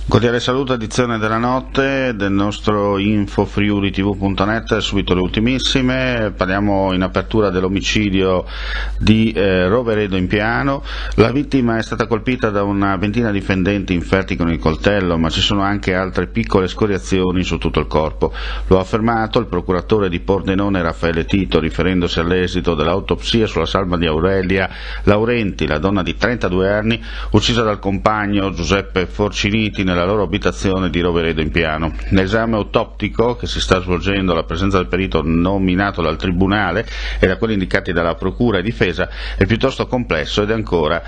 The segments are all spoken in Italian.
Cordiale saluto, edizione della notte del nostro infofriulitv.net, subito le ultimissime. Parliamo in apertura dell'omicidio di Roveredo in Piano. La vittima è stata colpita da una ventina di fendenti inferti con il coltello, ma ci sono anche altre piccole scoriazioni su tutto il corpo. Lo ha affermato il procuratore di Pordenone Raffaele Tito, riferendosi all'esito dell'autopsia sulla salma di Aurelia Laurenti, la donna di 32 anni, uccisa dal compagno Giuseppe Forciniti nella loro abitazione di Roveredo in Piano. L'esame autoptico, che si sta svolgendo alla presenza del perito nominato dal Tribunale e da quelli indicati dalla Procura e Difesa, è piuttosto complesso ed è ancora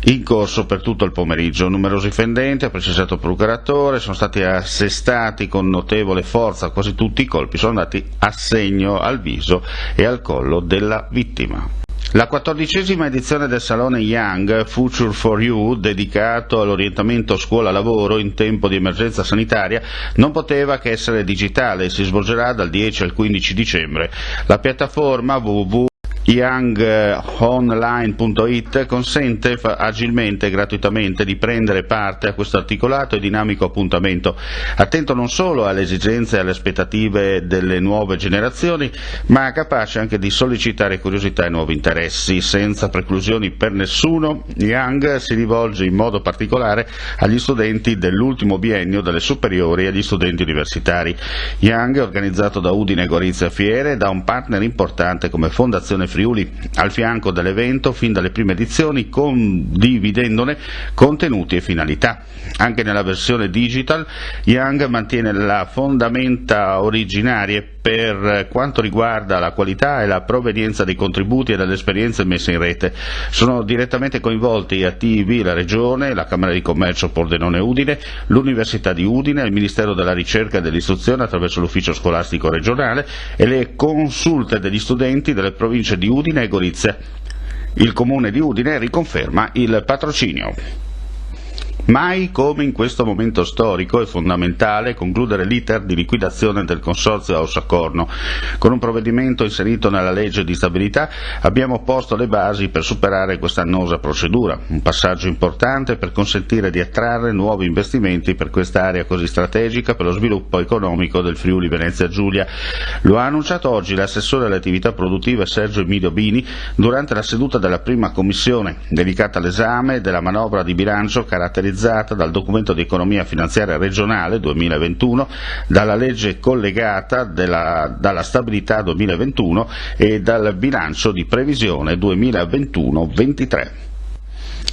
in corso per tutto il pomeriggio. Numerosi fendenti, ha precisato il procuratore, sono stati assestati con notevole forza, quasi tutti i colpi sono andati a segno al viso e al collo della vittima. La 14ª edizione del Salone Young Future for You, dedicato all'orientamento scuola-lavoro in tempo di emergenza sanitaria, non poteva che essere digitale e si svolgerà dal 10 al 15 dicembre. La piattaforma www.youngonline.it consente agilmente e gratuitamente di prendere parte a questo articolato e dinamico appuntamento, attento non solo alle esigenze e alle aspettative delle nuove generazioni, ma capace anche di sollecitare curiosità e nuovi interessi. Senza preclusioni per nessuno, Young si rivolge in modo particolare agli studenti dell'ultimo biennio delle superiori e agli studenti universitari. Young è organizzato da Udine Gorizia Fiere e da un partner importante come Fondazione Friuli, al fianco dell'evento fin dalle prime edizioni, condividendone contenuti e finalità. Anche nella versione digital, Young mantiene le fondamenta originarie per quanto riguarda la qualità e la provenienza dei contributi e delle esperienze messe in rete. Sono direttamente coinvolti e attivi la Regione, la Camera di Commercio Pordenone Udine, l'Università di Udine, il Ministero della Ricerca e dell'Istruzione attraverso l'Ufficio Scolastico Regionale e le consulte degli studenti delle province di Udine e Gorizia. Il Comune di Udine riconferma il patrocinio. Mai come in questo momento storico è fondamentale concludere l'iter di liquidazione del Consorzio Aussacorno. Con un provvedimento inserito nella legge di stabilità abbiamo posto le basi per superare questa annosa procedura, un passaggio importante per consentire di attrarre nuovi investimenti per quest'area così strategica per lo sviluppo economico del Friuli Venezia Giulia. Lo ha annunciato oggi l'assessore alle attività produttive Sergio Emilio Bini durante la seduta della prima commissione dedicata all'esame della manovra di bilancio caratterizzata dal documento di economia finanziaria regionale 2021, dalla legge collegata dalla stabilità 2021 e dal bilancio di previsione 2021-23.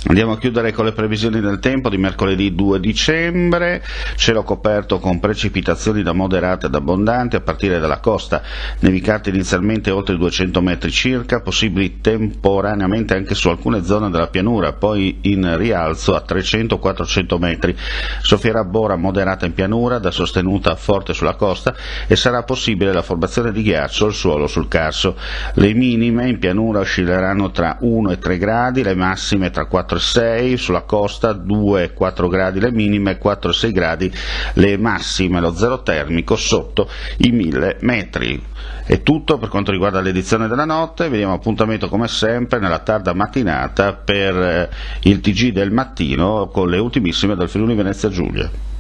Andiamo a chiudere con le previsioni del tempo di mercoledì 2 dicembre, cielo coperto con precipitazioni da moderate ad abbondanti a partire dalla costa, nevicate inizialmente oltre 200 metri circa, possibili temporaneamente anche su alcune zone della pianura, poi in rialzo a 300-400 metri. Soffierà bora moderata in pianura, da sostenuta a forte sulla costa e sarà possibile la formazione di ghiaccio al suolo sul Carso. Le minime in pianura oscilleranno tra 1 e 3 gradi, le massime tra 4 e 6, sulla costa 2-4 gradi le minime, 4-6 gradi le massime, lo zero termico sotto i 1000 metri. È tutto per quanto riguarda l'edizione della notte, vediamo appuntamento come sempre nella tarda mattinata per il TG del mattino con le ultimissime del Friuli Venezia Giulia.